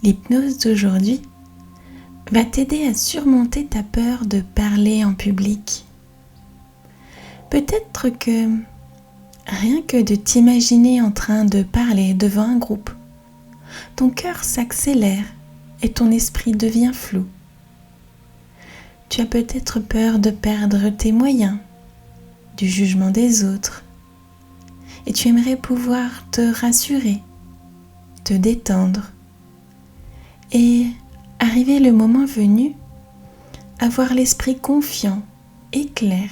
L'hypnose d'aujourd'hui va t'aider à surmonter ta peur de parler en public. Peut-être que rien que de t'imaginer en train de parler devant un groupe, ton cœur s'accélère et ton esprit devient flou. Tu as peut-être peur de perdre tes moyens, du jugement des autres, et tu aimerais pouvoir te rassurer, te détendre et, arrivé le moment venu, avoir l'esprit confiant et clair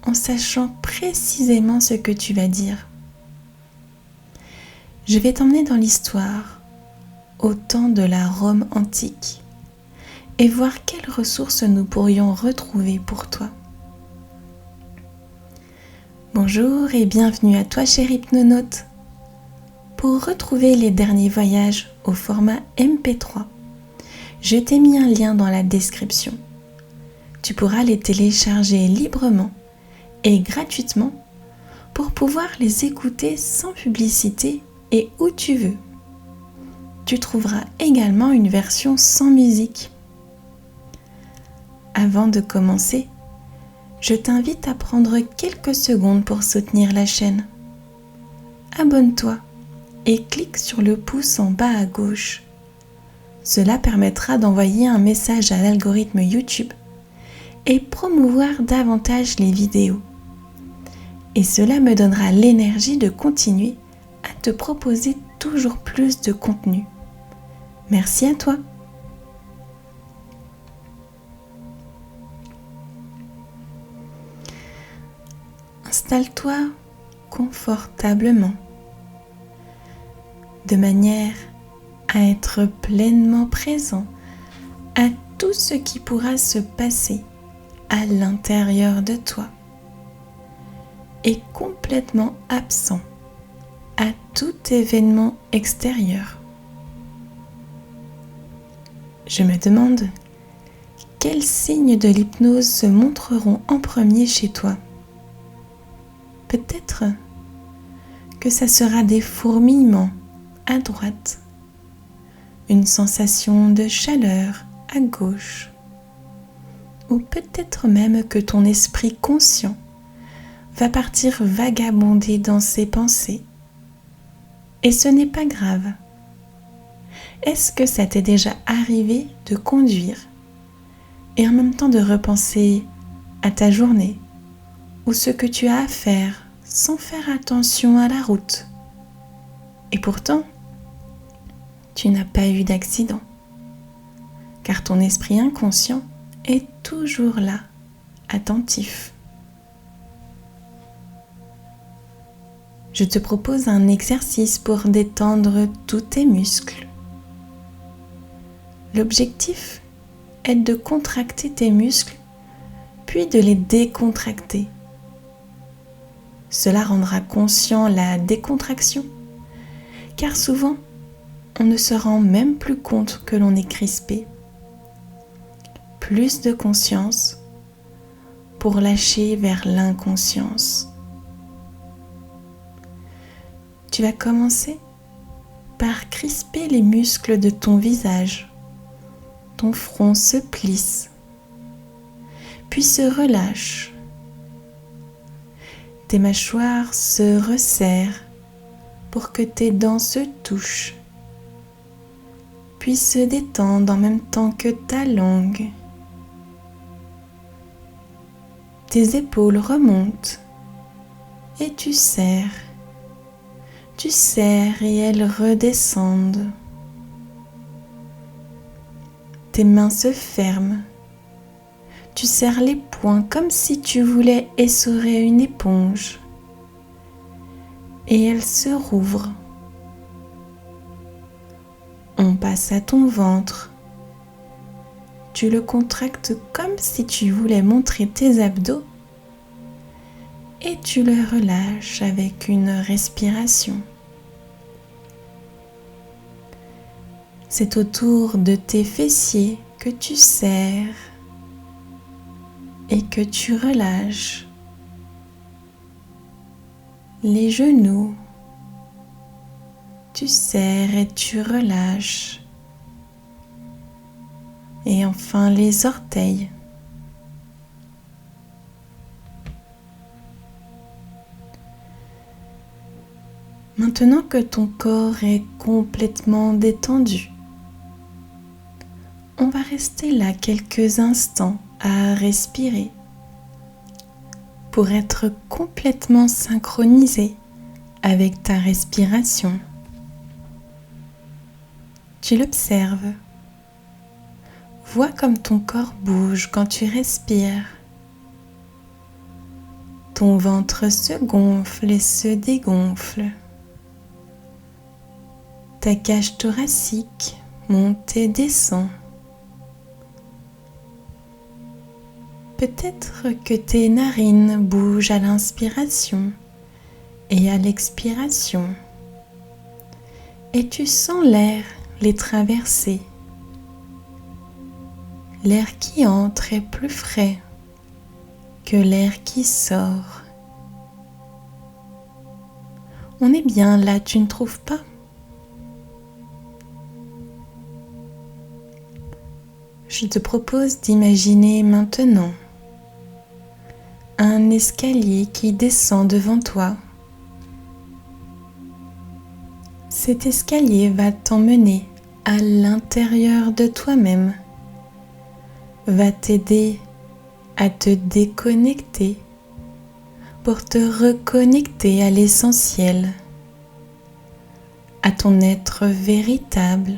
en sachant précisément ce que tu vas dire. Je vais t'emmener dans l'histoire, au temps de la Rome antique, et voir quelles ressources nous pourrions retrouver pour toi. Bonjour et bienvenue à toi, cher hypnonaute. Pour retrouver les derniers voyages au format MP3, je t'ai mis un lien dans la description. Tu pourras les télécharger librement et gratuitement pour pouvoir les écouter sans publicité et où tu veux. Tu trouveras également une version sans musique. Avant de commencer, je t'invite à prendre quelques secondes pour soutenir la chaîne. Abonne-toi et clique sur le pouce en bas à gauche. Cela permettra d'envoyer un message à l'algorithme YouTube et promouvoir davantage les vidéos. Et cela me donnera l'énergie de continuer à te proposer toujours plus de contenu. Merci à toi. Installe-toi confortablement, de manière à être pleinement présent à tout ce qui pourra se passer à l'intérieur de toi et complètement absent à tout événement extérieur. Je me demande quels signes de l'hypnose se montreront en premier chez toi. Peut-être que ça sera des fourmillements à droite, une sensation de chaleur à gauche, ou peut-être même que ton esprit conscient va partir vagabonder dans ses pensées. Et ce n'est pas grave. Est-ce que ça t'est déjà arrivé de conduire et en même temps de repenser à ta journée ou ce que tu as à faire sans faire attention à la route? Et pourtant, tu n'as pas eu d'accident, car ton esprit inconscient est toujours là, attentif. Je te propose un exercice pour détendre tous tes muscles. L'objectif est de contracter tes muscles, puis de les décontracter. Cela rendra conscient la décontraction, car souvent, on ne se rend même plus compte que l'on est crispé. Plus de conscience pour lâcher vers l'inconscience. Tu vas commencer par crisper les muscles de ton visage. Ton front se plisse, puis se relâche. Tes mâchoires se resserrent pour que tes dents se touchent, puis se détendent en même temps que ta langue. Tes épaules remontent et tu serres et elles redescendent. Tes mains se ferment. Tu serres les poings comme si tu voulais essorer une éponge. Et elles se rouvrent. On passe à ton ventre. Tu le contractes comme si tu voulais montrer tes abdos. Et tu le relâches avec une respiration. C'est autour de tes fessiers que tu serres et que tu relâches. Les genoux, tu serres et tu relâches et enfin les orteils. Maintenant que ton corps est complètement détendu, on va rester là quelques instants à respirer pour être complètement synchronisé avec ta respiration. Tu l'observes. Vois comme ton corps bouge quand tu respires. Ton ventre se gonfle et se dégonfle. Ta cage thoracique monte et descend. Peut-être que tes narines bougent à l'inspiration et à l'expiration. Et tu sens l'air les traverser. L'air qui entre est plus frais que l'air qui sort. On est bien là, tu ne trouves pas? Je te propose d'imaginer maintenant un escalier qui descend devant toi. Cet escalier va t'emmener à l'intérieur de toi-même, va t'aider à te déconnecter pour te reconnecter à l'essentiel, à ton être véritable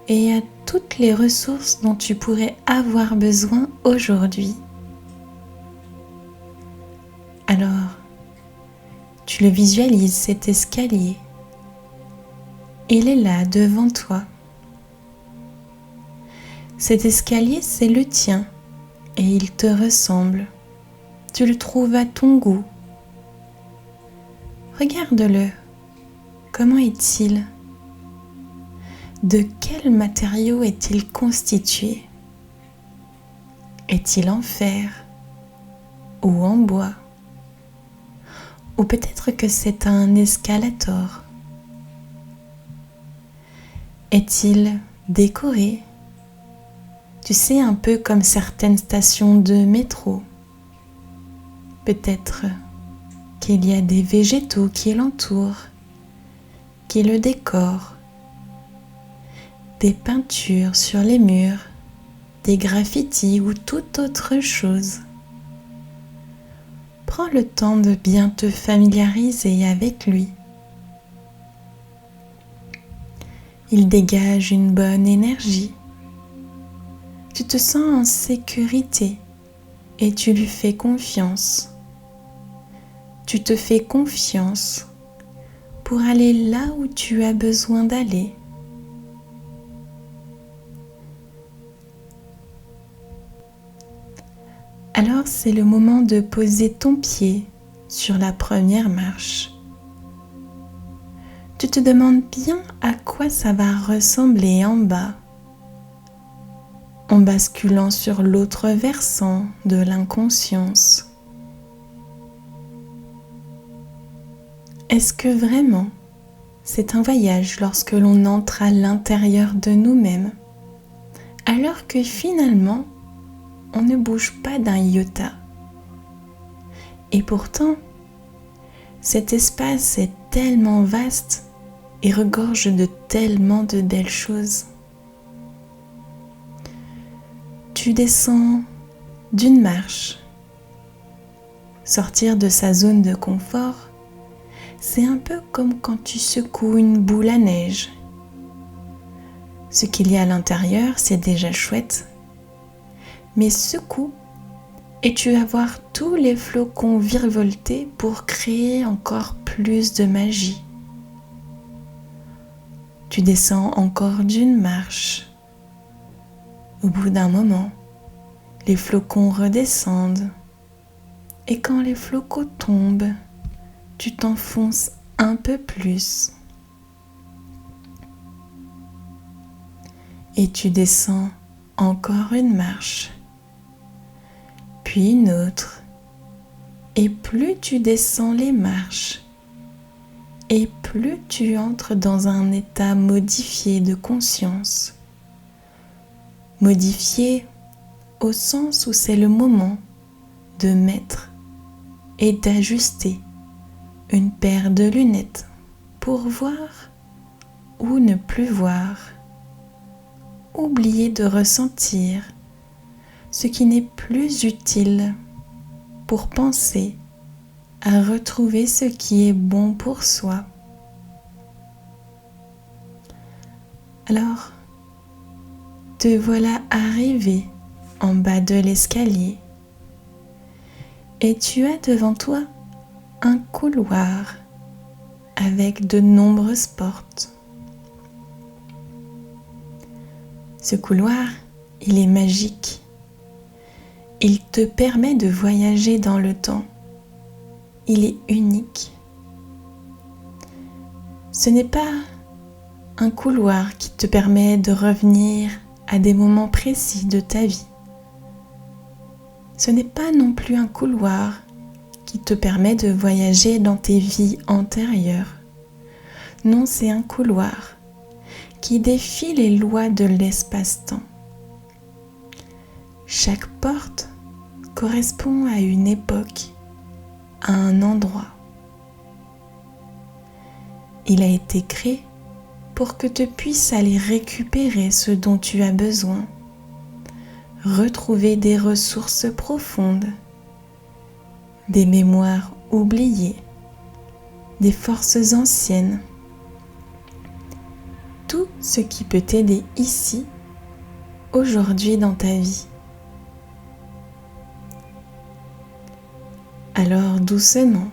et à toutes les ressources dont tu pourrais avoir besoin aujourd'hui. Alors, tu le visualises, cet escalier. Il est là devant toi. Cet escalier, c'est le tien et il te ressemble. Tu le trouves à ton goût. Regarde-le. Comment est-il? De quel matériau est-il constitué? Est-il en fer ou en bois? Ou peut-être que c'est un escalator? Est-il décoré? Tu sais, un peu comme certaines stations de métro. Peut-être qu'il y a des végétaux qui l'entourent, qui le décorent, des peintures sur les murs, des graffitis ou toute autre chose. Prends le temps de bien te familiariser avec lui. Il dégage une bonne énergie. Tu te sens en sécurité et tu lui fais confiance. Tu te fais confiance pour aller là où tu as besoin d'aller. Alors c'est le moment de poser ton pied sur la première marche. Tu te demandes bien à quoi ça va ressembler en bas, en basculant sur l'autre versant de l'inconscience. Est-ce que vraiment c'est un voyage lorsque l'on entre à l'intérieur de nous-mêmes, alors que finalement on ne bouge pas d'un iota? Et pourtant, cet espace est tellement vaste et regorge de tellement de belles choses. Tu descends d'une marche. Sortir de sa zone de confort, c'est un peu comme quand tu secoues une boule à neige. Ce qu'il y a à l'intérieur, c'est déjà chouette. Mais secoue et tu vas voir tous les flocons virevolter pour créer encore plus de magie. Tu descends encore d'une marche. Au bout d'un moment, les flocons redescendent. Et quand les flocons tombent, tu t'enfonces un peu plus. Et tu descends encore une marche, puis une autre. Et plus tu descends les marches, et plus tu entres dans un état modifié de conscience, Modifié au sens où c'est le moment de mettre et d'ajuster une paire de lunettes pour voir ou ne plus voir. Oublier de ressentir ce qui n'est plus utile pour penser à retrouver ce qui est bon pour soi. Alors, te voilà arrivé en bas de l'escalier et tu as devant toi un couloir avec de nombreuses portes. Ce couloir, il est magique. Il te permet de voyager dans le temps. Il est unique. Ce n'est pas un couloir qui te permet de revenir à des moments précis de ta vie. Ce n'est pas non plus un couloir qui te permet de voyager dans tes vies antérieures. Non, c'est un couloir qui défie les lois de l'espace-temps. Chaque porte correspond à une époque, à un endroit. Il a été créé pour que tu puisses aller récupérer ce dont tu as besoin, retrouver des ressources profondes, des mémoires oubliées, des forces anciennes, tout ce qui peut t'aider ici, aujourd'hui dans ta vie. Alors doucement,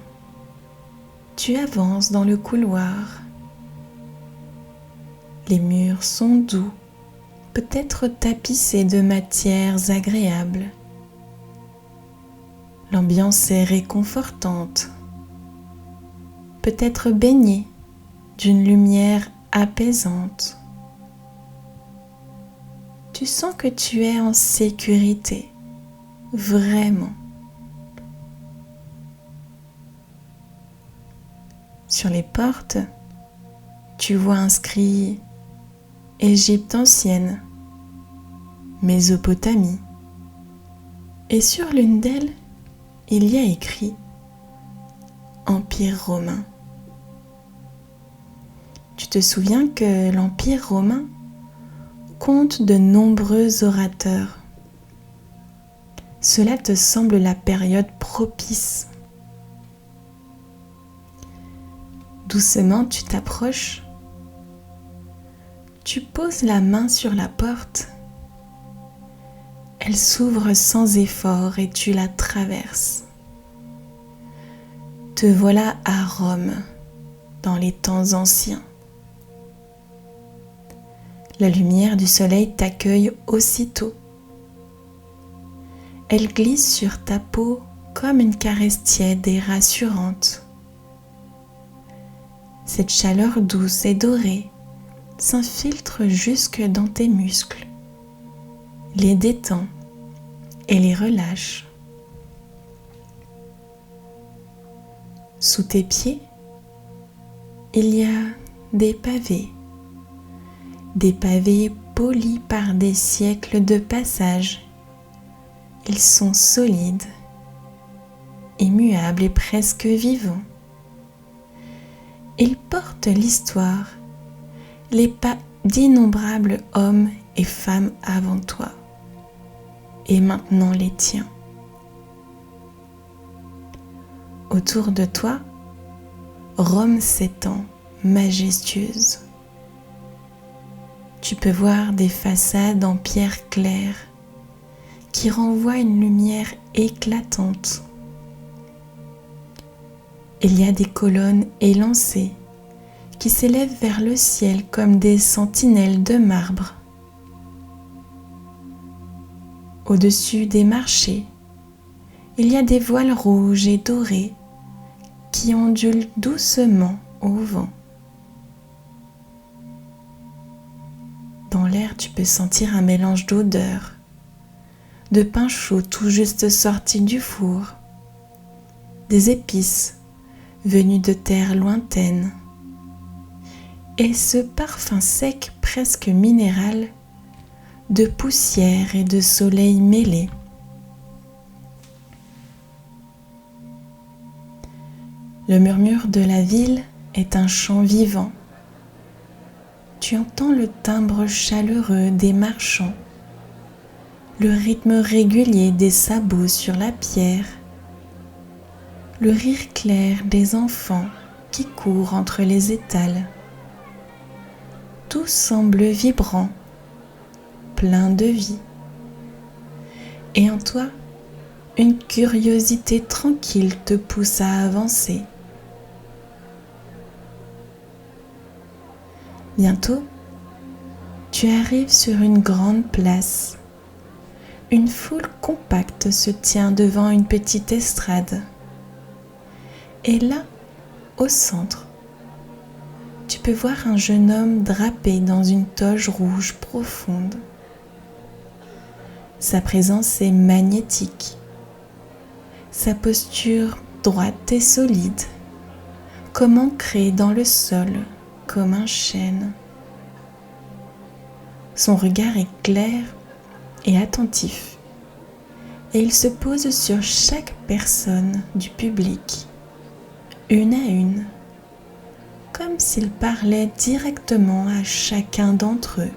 tu avances dans le couloir. Les murs sont doux, peut-être tapissés de matières agréables. L'ambiance est réconfortante, peut-être baignée d'une lumière apaisante. Tu sens que tu es en sécurité, vraiment. Sur les portes, tu vois inscrit Égypte ancienne, Mésopotamie, et sur l'une d'elles, il y a écrit Empire romain. Tu te souviens que l'Empire romain compte de nombreux orateurs. Cela te semble la période propice. Doucement, tu t'approches. Tu poses la main sur la porte. Elle s'ouvre sans effort et tu la traverses. Te voilà à Rome, dans les temps anciens. La lumière du soleil t'accueille aussitôt. Elle glisse sur ta peau comme une caresse tiède et rassurante. Cette chaleur douce et dorée s'infiltre jusque dans tes muscles, les détend et les relâche. Sous tes pieds, il y a des pavés polis par des siècles de passage. Ils sont solides, immuables et presque vivants. Ils portent l'histoire, les pas d'innombrables hommes et femmes avant toi, et maintenant les tiens. Autour de toi, Rome s'étend majestueuse. Tu peux voir des façades en pierre claire qui renvoient une lumière éclatante. Il y a des colonnes élancées qui s'élèvent vers le ciel comme des sentinelles de marbre. Au-dessus des marchés, il y a des voiles rouges et dorées qui ondulent doucement au vent. Dans l'air, tu peux sentir un mélange d'odeurs, de pain chaud tout juste sorti du four, des épices venues de terres lointaines, et ce parfum sec presque minéral de poussière et de soleil mêlés. Le murmure de la ville est un chant vivant. Tu entends le timbre chaleureux des marchands, le rythme régulier des sabots sur la pierre, le rire clair des enfants qui courent entre les étals. Tout semble vibrant, plein de vie. Et en toi, une curiosité tranquille te pousse à avancer. Bientôt, tu arrives sur une grande place. Une foule compacte se tient devant une petite estrade. Et là, au centre, tu peux voir un jeune homme drapé dans une toge rouge profonde. Sa présence est magnétique. Sa posture droite et solide, comme ancrée dans le sol, comme un chêne. Son regard est clair et attentif, et il se pose sur chaque personne du public, une à une, comme s'il parlait directement à chacun d'entre eux.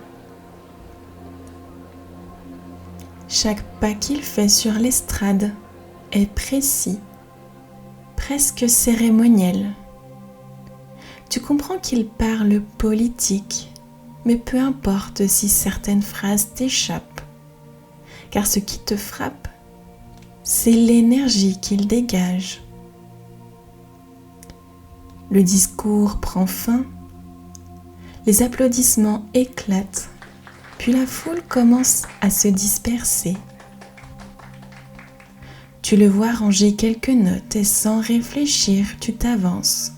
Chaque pas qu'il fait sur l'estrade est précis, presque cérémoniel. Tu comprends qu'il parle politique, mais peu importe si certaines phrases t'échappent, car ce qui te frappe, c'est l'énergie qu'il dégage. Le discours prend fin, les applaudissements éclatent, puis la foule commence à se disperser. Tu le vois ranger quelques notes et sans réfléchir, tu t'avances.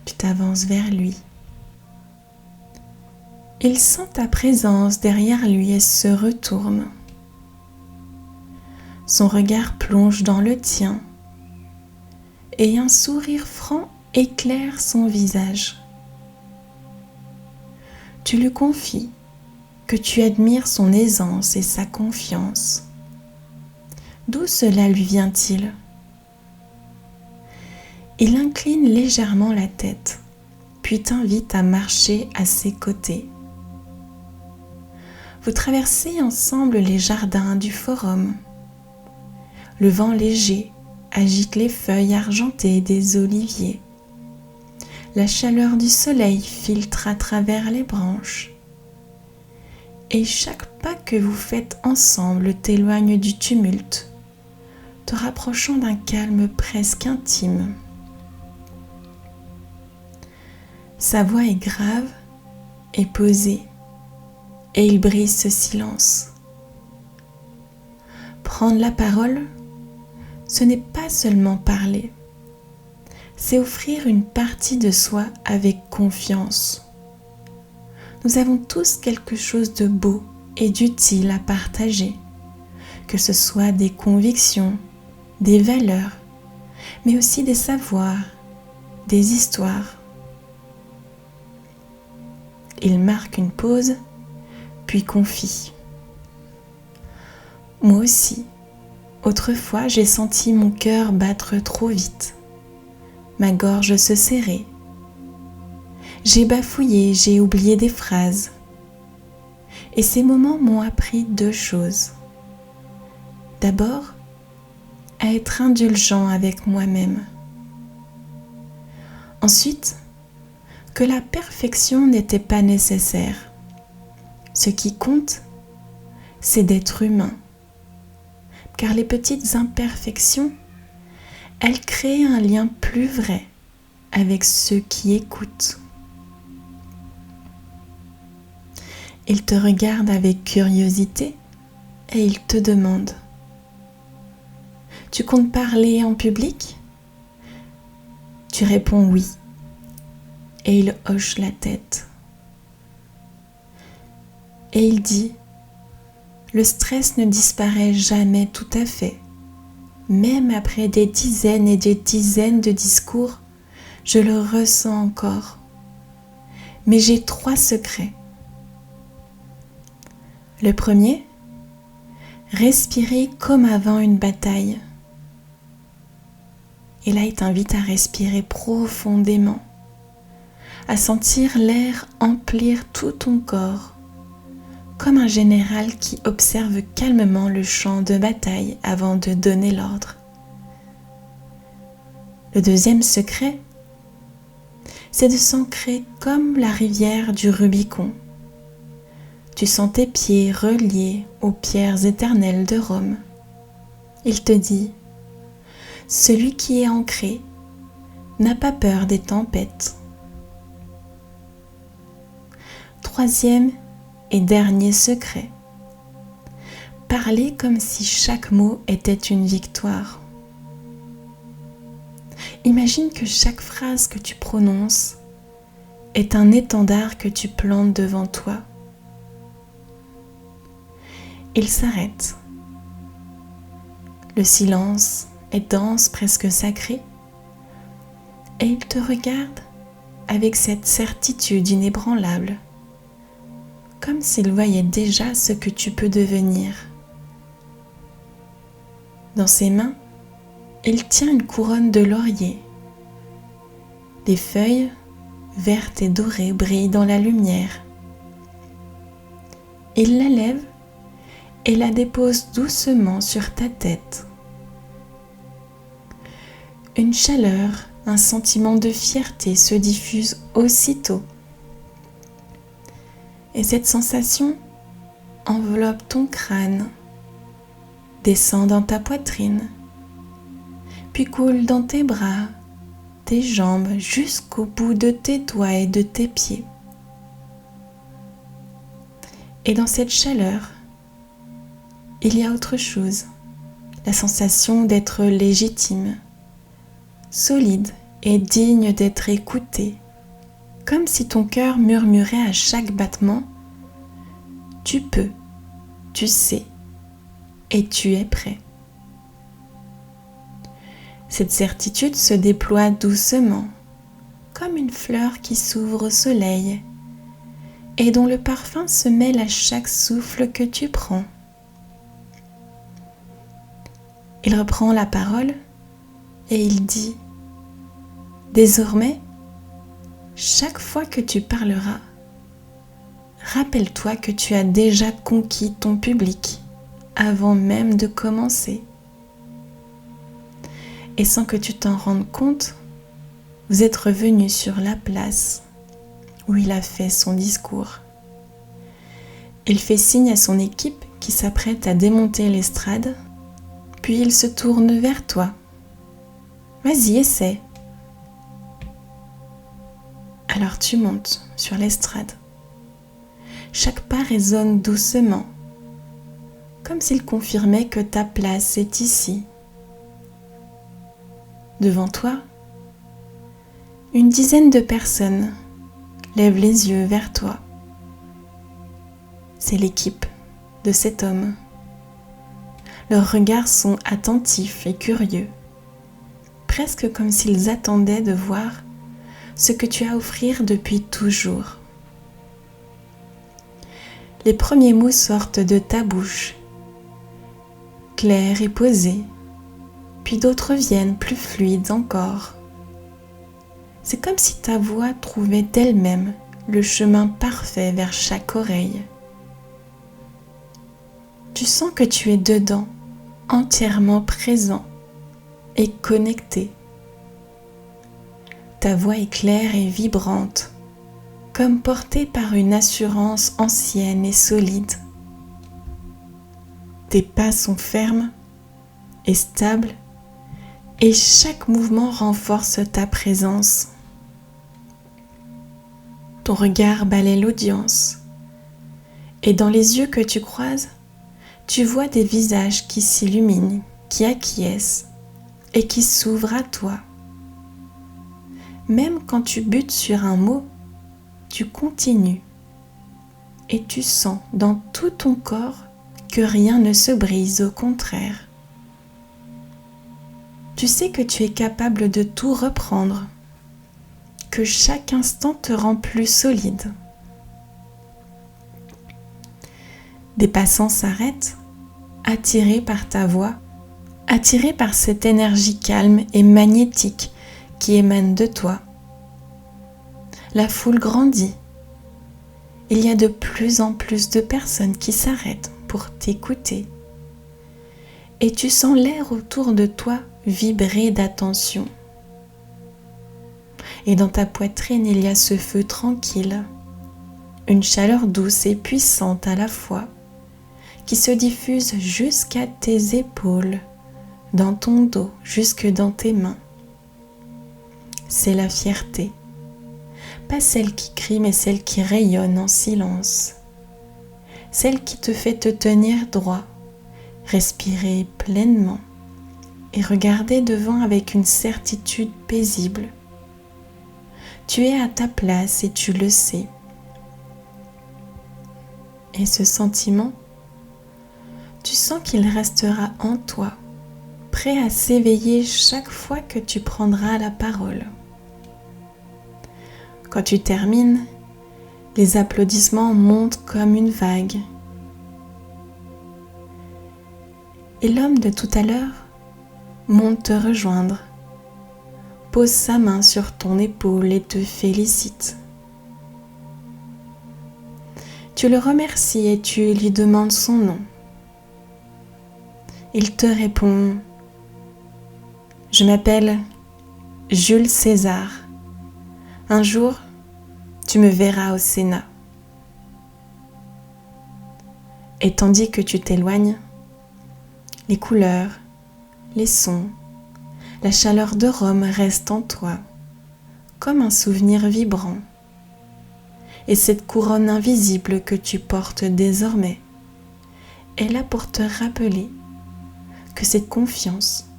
Tu t'avances vers lui. Il sent ta présence derrière lui et se retourne. Son regard plonge dans le tien et un sourire franc éclaire son visage. Tu lui confies que tu admires son aisance et sa confiance. D'où cela lui vient-il ? Il incline légèrement la tête, puis t'invite à marcher à ses côtés. Vous traversez ensemble les jardins du forum. Le vent léger agite les feuilles argentées des oliviers. La chaleur du soleil filtre à travers les branches. Et chaque pas que vous faites ensemble t'éloigne du tumulte, te rapprochant d'un calme presque intime. Sa voix est grave et posée, et il brise ce silence. Prendre la parole, ce n'est pas seulement parler, c'est offrir une partie de soi avec confiance. Nous avons tous quelque chose de beau et d'utile à partager, que ce soit des convictions, des valeurs, mais aussi des savoirs, des histoires. Il marque une pause, puis confie. Moi aussi, autrefois j'ai senti mon cœur battre trop vite, ma gorge se serrer. J'ai bafouillé, j'ai oublié des phrases. Et ces moments m'ont appris deux choses. D'abord, à être indulgent avec moi-même. Ensuite, que la perfection n'était pas nécessaire. Ce qui compte, c'est d'être humain. Car les petites imperfections, elles créent un lien plus vrai avec ceux qui écoutent. Il te regarde avec curiosité et il te demande : tu comptes parler en public ? Tu réponds oui et il hoche la tête. Et il dit : le stress ne disparaît jamais tout à fait. Même après des dizaines et des dizaines de discours, je le ressens encore. Mais j'ai 3 secrets. Le premier, respirer comme avant une bataille. Et là, il t'invite à respirer profondément, à sentir l'air emplir tout ton corps, comme un général qui observe calmement le champ de bataille avant de donner l'ordre. Le deuxième secret, c'est de s'ancrer comme la rivière du Rubicon. Tu sens tes pieds reliés aux pierres éternelles de Rome. Il te dit, celui qui est ancré n'a pas peur des tempêtes. Troisième et dernier secret, parler comme si chaque mot était une victoire. Imagine que chaque phrase que tu prononces est un étendard que tu plantes devant toi. Il s'arrête. Le silence est dense, presque sacré, et il te regarde avec cette certitude inébranlable, comme s'il voyait déjà ce que tu peux devenir. Dans ses mains, il tient une couronne de laurier. Les feuilles, vertes et dorées, brillent dans la lumière. Il la lève et la dépose doucement sur ta tête. Une chaleur, un sentiment de fierté se diffuse aussitôt. Et cette sensation enveloppe ton crâne, descend dans ta poitrine, puis coule dans tes bras, tes jambes, jusqu'au bout de tes doigts et de tes pieds. Et dans cette chaleur, il y a autre chose, la sensation d'être légitime, solide et digne d'être écouté, comme si ton cœur murmurait à chaque battement « Tu peux, tu sais et tu es prêt ». Cette certitude se déploie doucement, comme une fleur qui s'ouvre au soleil et dont le parfum se mêle à chaque souffle que tu prends. Il reprend la parole et il dit « Désormais, chaque fois que tu parleras, rappelle-toi que tu as déjà conquis ton public avant même de commencer. Et sans que tu t'en rendes compte, vous êtes revenu sur la place où il a fait son discours. Il fait signe à son équipe qui s'apprête à démonter l'estrade, puis il se tourne vers toi. Vas-y, essaie. Alors tu montes sur l'estrade. Chaque pas résonne doucement, comme s'il confirmait que ta place est ici. Devant toi, une dizaine de personnes lèvent les yeux vers toi. C'est l'équipe de cet homme. Leurs regards sont attentifs et curieux, presque comme s'ils attendaient de voir ce que tu as à offrir depuis toujours. Les premiers mots sortent de ta bouche, clairs et posés, puis d'autres viennent plus fluides encore. C'est comme si ta voix trouvait d'elle-même le chemin parfait vers chaque oreille. Tu sens que tu es dedans, entièrement présent et connecté. Ta voix est claire et vibrante, comme portée par une assurance ancienne et solide. Tes pas sont fermes et stables, et chaque mouvement renforce ta présence. Ton regard balaie l'audience, et dans les yeux que tu croises, tu vois des visages qui s'illuminent, qui acquiescent et qui s'ouvrent à toi. Même quand tu butes sur un mot, tu continues et tu sens dans tout ton corps que rien ne se brise, au contraire. Tu sais que tu es capable de tout reprendre, que chaque instant te rend plus solide. Des passants s'arrêtent, attirés par ta voix, attirés par cette énergie calme et magnétique qui émane de toi. La foule grandit. Il y a de plus en plus de personnes qui s'arrêtent pour t'écouter. Et tu sens l'air autour de toi vibrer d'attention. Et dans ta poitrine, il y a ce feu tranquille, une chaleur douce et puissante à la fois, qui se diffuse jusqu'à tes épaules, dans ton dos, jusque dans tes mains. C'est la fierté, pas celle qui crie, mais celle qui rayonne en silence, celle qui te fait te tenir droit, respirer pleinement et regarder devant avec une certitude paisible. Tu es à ta place et tu le sais. Et ce sentiment, tu sens qu'il restera en toi, prêt à s'éveiller chaque fois que tu prendras la parole. Quand tu termines, les applaudissements montent comme une vague. Et l'homme de tout à l'heure monte te rejoindre, pose sa main sur ton épaule et te félicite. Tu le remercies et tu lui demandes son nom. Il te répond « Je m'appelle Jules César. Un jour, tu me verras au Sénat. » Et tandis que tu t'éloignes, les couleurs, les sons, la chaleur de Rome restent en toi, comme un souvenir vibrant. Et cette couronne invisible que tu portes désormais est là pour te rappeler que cette confiance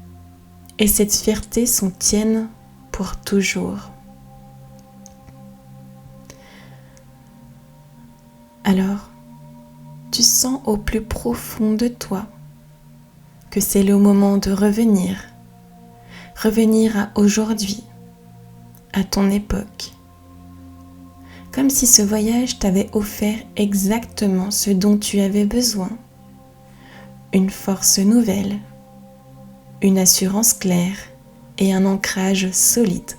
et cette fierté sont tiennes pour toujours. Alors, tu sens au plus profond de toi que c'est le moment de revenir à aujourd'hui, à ton époque, comme si ce voyage t'avait offert exactement ce dont tu avais besoin, une force nouvelle, une assurance claire et un ancrage solide.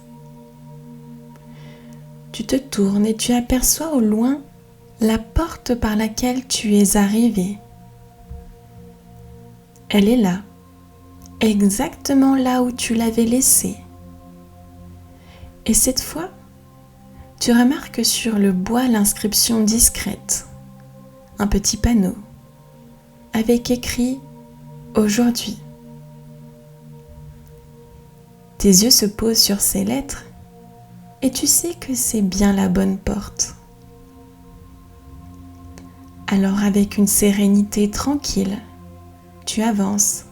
Tu te tournes et tu aperçois au loin la porte par laquelle tu es arrivé. Elle est là, exactement là où tu l'avais laissée. Et cette fois, tu remarques sur le bois l'inscription discrète, un petit panneau, avec écrit « Aujourd'hui ». Tes yeux se posent sur ces lettres et tu sais que c'est bien la bonne porte. Alors avec une sérénité tranquille, tu avances.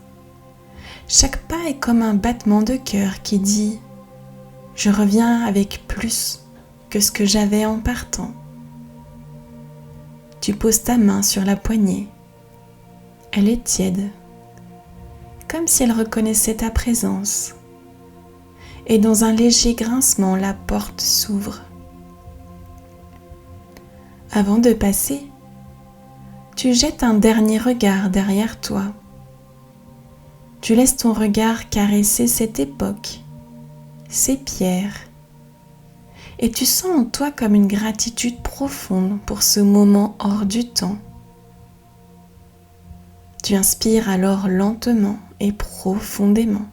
Chaque pas est comme un battement de cœur qui dit « Je reviens avec plus que ce que j'avais en partant ». Tu poses ta main sur la poignée. Elle est tiède, comme si elle reconnaissait ta présence. Et dans un léger grincement, la porte s'ouvre. Avant de passer, tu jettes un dernier regard derrière toi. Tu laisses ton regard caresser cette époque, ces pierres, et tu sens en toi comme une gratitude profonde pour ce moment hors du temps. Tu inspires alors lentement et profondément,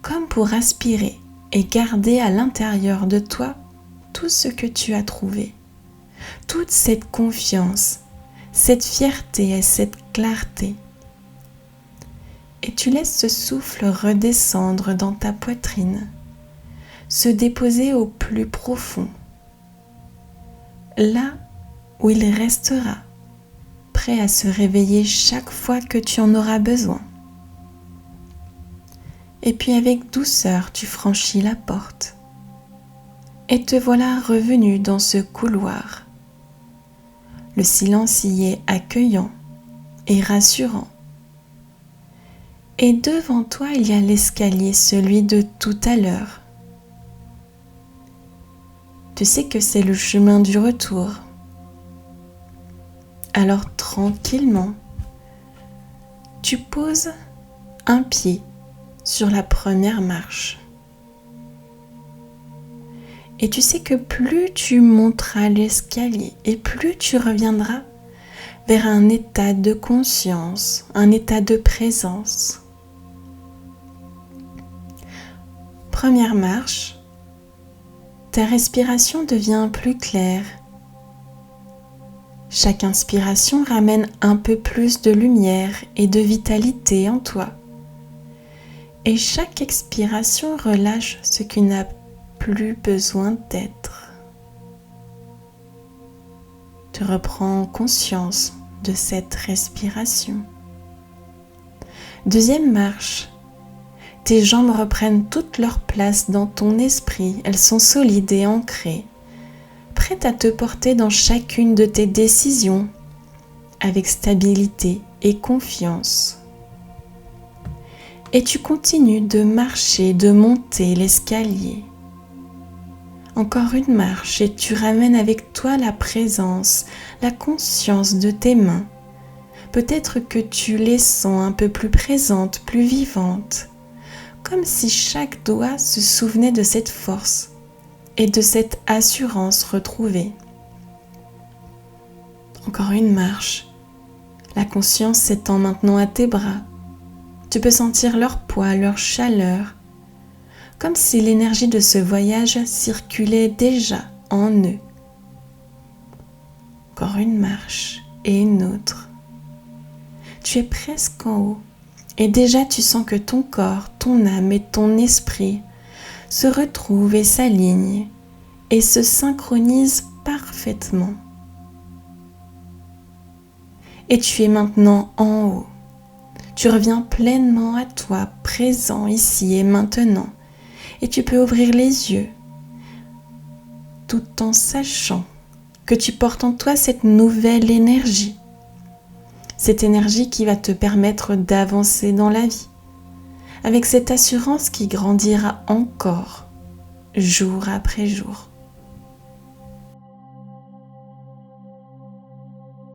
comme pour aspirer et garder à l'intérieur de toi tout ce que tu as trouvé, toute cette confiance, cette fierté et cette clarté. Et tu laisses ce souffle redescendre dans ta poitrine, se déposer au plus profond, là où il restera, prêt à se réveiller chaque fois que tu en auras besoin. Et puis avec douceur, tu franchis la porte et te voilà revenu dans ce couloir. Le silence y est accueillant et rassurant. Et devant toi, il y a l'escalier, celui de tout à l'heure. Tu sais que c'est le chemin du retour. Alors tranquillement, tu poses un pied sur la première marche. Et tu sais que plus tu monteras l'escalier et plus tu reviendras vers un état de conscience, un état de présence. Première marche, ta respiration devient plus claire. Chaque inspiration ramène un peu plus de lumière et de vitalité en toi. Et chaque expiration relâche ce qui n'a plus besoin d'être. Tu reprends conscience de cette respiration. Deuxième marche. Tes jambes reprennent toute leur place dans ton esprit. Elles sont solides et ancrées, prêtes à te porter dans chacune de tes décisions avec stabilité et confiance. Et tu continues de marcher, de monter l'escalier. Encore une marche et tu ramènes avec toi la présence, la conscience de tes mains. Peut-être que tu les sens un peu plus présentes, plus vivantes, comme si chaque doigt se souvenait de cette force et de cette assurance retrouvée. Encore une marche. La conscience s'étend maintenant à tes bras. Tu peux sentir leur poids, leur chaleur, comme si l'énergie de ce voyage circulait déjà en eux. Encore une marche et une autre. Tu es presque en haut et déjà tu sens que ton corps, ton âme et ton esprit se retrouvent et s'alignent et se synchronisent parfaitement. Et tu es maintenant en haut. Tu reviens pleinement à toi, présent ici et maintenant. Et tu peux ouvrir les yeux tout en sachant que tu portes en toi cette nouvelle énergie. Cette énergie qui va te permettre d'avancer dans la vie, avec cette assurance qui grandira encore, jour après jour.